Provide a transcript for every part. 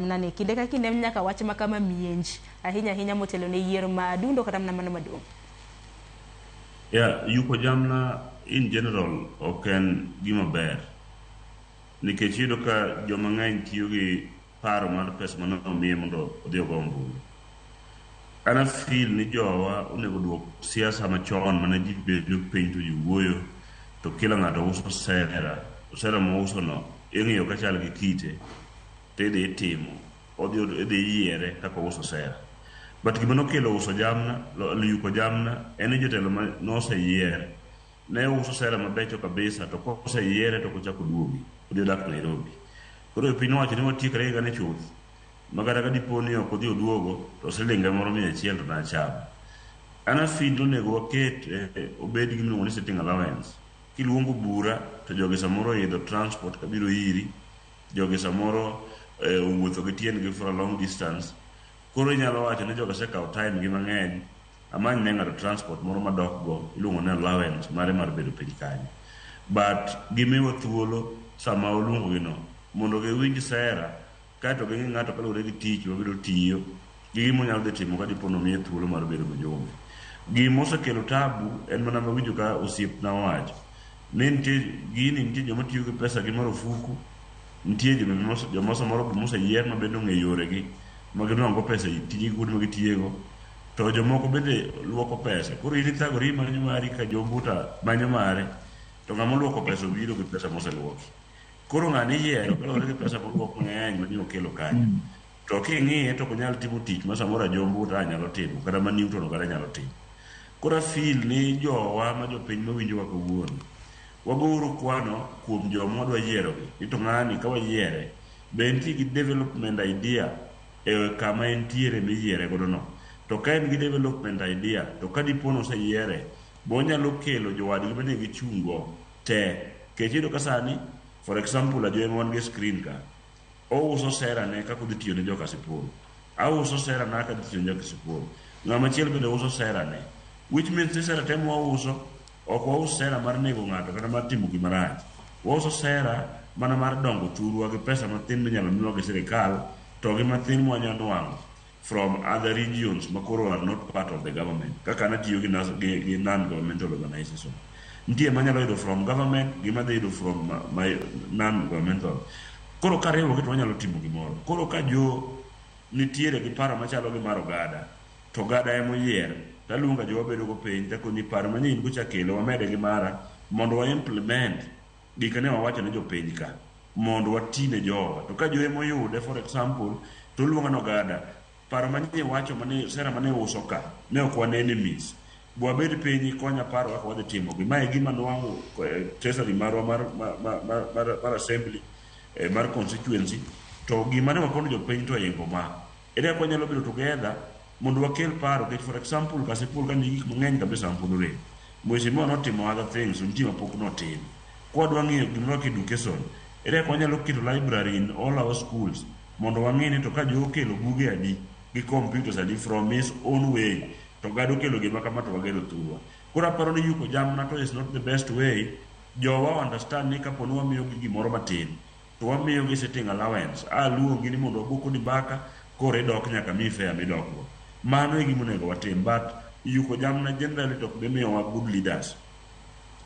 nani kinde ka kinde nyaka wach ma kama mienji ahinya ahinya motelo ne yiero ma adundo kata mana mano maduong'. Yuko jamna in general oken gima ber nikech yudo ka joma ng'eny tiyo gi paro mar pesa mano omiye mondo odhi ogo ombulu. Ana feel ni jowa onego duok siasa machon mane ji bedo piny to ji wuoyo to kila ng'ato uso sera mouso no ing'iyo ka chal gi kite tedhi itimo odhi yiere kaka uso sera. But gima nokelo uso jamna yuko jamna en jotelo ma noseyier ne uso sera mabecho kabisa to koseyiere to kochako duogi odhi dak Nairobi. Koro piny owacho ni watiekre higa ne chuth magara ka dipo ni ok odhi oduogo to silinge moro 100 to nachamo. Ana feel onego waket obed gi miluongo ni sitting allowance. Kiluongo bura to jogi samoro idho transport kabiro iri, jogi samoro wuotho gi tiendgi for a long distance. Koro inyalo wacho ni jogi sekawo time gi mang'eny amany ne ng'ato transport moro madok go iluongo ni allowance mare mar bedo piny kanyo. But gimiwa thuolo sama oluongo gino mondo giwinj sera kato gi ng'ato kaluwore gi tich mabiro tiyo gi gima onyalo dhi timo ka dipo nomiye thuolo mar bedo mjumbe. Gima osekelo tabu en mana mawinjo ka osiepna wacho ni nitie joma tiyo gi pesa gi marufuku, nitie joma samoro moseyier mabende ong'e yoregi maginuang'o pesa tije kuonde magitiyego, to jomoko bende luoko pesa. Koro in ithagori manyo mari ka jombuta manyo mare to ng'ama luoko pesa obiro gi pesa moseluoki. Koro ng'ani yiero kaluwore gi pesa moluoko ng'eny mani okelo kanyo to king'iye to ok onyal timo tich ma samoro jombuta nyalo timo kata ma Newton kata nyalo timo. Koro feel ni jowa ma jopiny mawinjowa kawuono wagoro kwano kuom joma wadwa yierogi ni to ng'ani ka wayiere be nitie gi development idea kama entiere miyiere godo no. To ka en gi development idea to ka dipo noseyiere bo onyalo kelo jowadgi bende gichungo te kech iyudo ka sani for example ajoema wan gi screen ka ouso sera ne kaka odhi tiyo ne joka Sipul, auso sera na kaka odhi tiyo ne joka Sipul, ng'ama chiel bende uso sera ne, which means ni sera temo wauso ok wauso sera mar nego ng'ato kata mar timo gima rach. Wauso sera mana mar dongo thurwa gi pesa mathin minyalo miwa gi sirikal to gi mathin mwanya nwang'o from other regions makoro are not part of the government kaka natiyo gi non-governmental organization. Nitie manyalo yudo from government, gima dhi yudo from my non-governmental. Koro kariwo kito wanyalo timo gimoro. Koro ka jo nitiere gi paro machalo gi mar ogada to ogada emo yier talunga jo wabedo go piny tako ni paro manyien kucha kelo wamede gi mara mondo wa implement gikane wawacho ne jo piny ka mondo watine jowa. To ka jo emo yude for example to luonga no ogada paro manyien wacho mane sera mane uso ka ne ok wan enemies bwabed piny konya paro kaka wadhi timo gi mae gima nwang'o treasury marwa mar assembly mar constituency to gima ne wakono jopiny to yengo ma ere kwa nyalo bedo together mondo wakel paro kech for example ka Sipul ka nigi gik mang'eny kabisa mpudore mheshimiwa notimo other things nitie mapok notimo kwa dwa ng'iyo gimoro ka education ere kwa nyalo keto library in all our schools mondo wang'e ni to ka jo okelo buge adi gi computers adi from his own way to gado kelo gima kama to wagero thurwa. Koro aparo ni yuko jamna to is not the best way. Jowa understand ni kaponi wamiyo gi gimoro matin to wamiyo gi sitting allowance luongi ni mondo wabuko ni mbaka koro idok nyaka mi fare midokgo. Mano e gima onego watim. But yuko jamna generally to be miyowa good leaders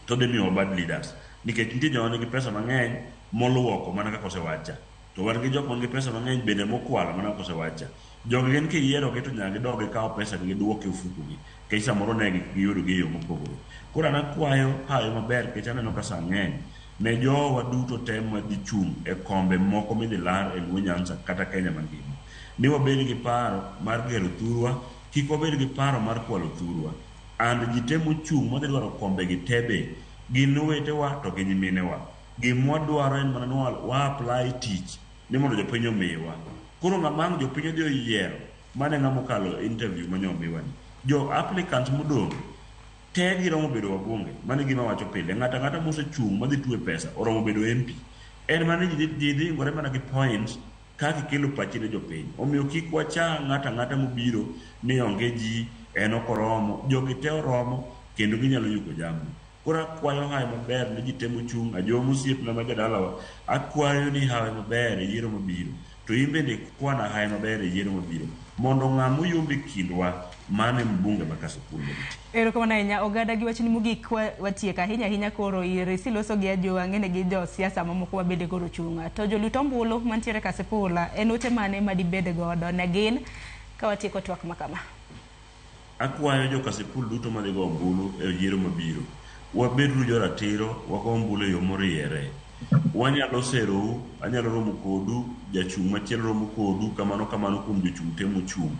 to be miyowa bad leaders nikech nitie joma nigi pesa mang'eny moluoko mana kaka osewacha to wan gi jok man gi pesa mang'eny bende mokwalo mana kaka osewacha. Jogi gin kiyiero gi to nyaka gidog gikawo pesa gi giduoke ofukugi kech samoro ne giyudo gi yo mopogore. Koro an akwayo hayo maber kech aneno ka sa ng'eny ne jowa duto tem madhi chung' e kombe moko midhi lar e Luo Nyanza kata Kenya mangima ni wabed gi paro mar gero thurwa, kik wabed gi paro mar kwalo thurwa. And ji temo chung' madhi dwaro kombe gi tebe gin wetewa to gi nyiminewa. Gima wadwaro en mana ni wa apply tich ni mondo jopiny omiwa. Koro ng'amang jopiny odhi oyiero mane ng'ama okalo interview manyomiwa ni jo applicants modong te giromo bedo wabunge mane gima wacho pile ng'ata mosechung' madhi tuwe pesa oromo bedo MP. En mane ji dhi ngore mana gi points kaka kelo pachi ne jopiny. Omiyo kik wacha ng'ata mobiro ni onge ji en okoromo, jogi te oromo kendo ginyalo yuko jamni. Koro akwayo hayo maber ni ji temo chung' ajomo osiepna ma jadalawa akwayo ni hayo maber e yiero mabiro to in bende kwana hai maber e yiero mabiro mondo ng'ama oyombe kindwa mane mbunge ma Kasipul. Erokamano ahinya oganda gi wachni mogik watiek ahinya koro irisi loso gi ajo ang'ene gi jo siasa mamoko wabede koro chunga to joluto ombulu mantiere Kasipul en ote mane madibed godo ne gin ka watieko twak makama. Akwayo jo Kasipul duto madhigo ombulu e yiero mabiro wabedru jo ratiro wago ombulu e yo moriere. Wanyalo serou, anyalo romo kodu, jachung' machielo romo kodu, kamano kuom jochung' te mochung'.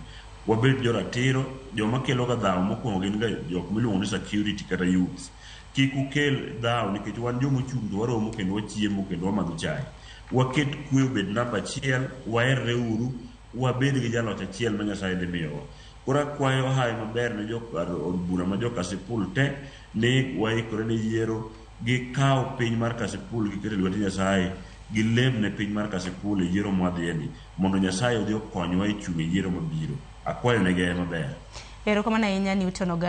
Wabed jo ratiro, joma kelo ga dhaw mokwongo gin ga jok miluongo ni security kata youths. Kik ukel dhaw nikech wan joma ochung' to waromo kendo wachiemo kendo wamadho chai. Waket kwe obed namba achiel, waherre uru, wabed gi jaloch achiel ma Nyasaye dhi miyowa. Koro akwayo hai maber ne od bura ma jo Kasipul te ni waikore ne yiero gi kaw piny mar Kasipul gi keto lwet Nyasaye gi lem ne piny mar Kasipul e yiero mwadhieni mondo Nyasaye odhi okonywa e chung' e yiero mabiro. Akwayo ne ge maber. Erokamano ahinya Newton Ogada.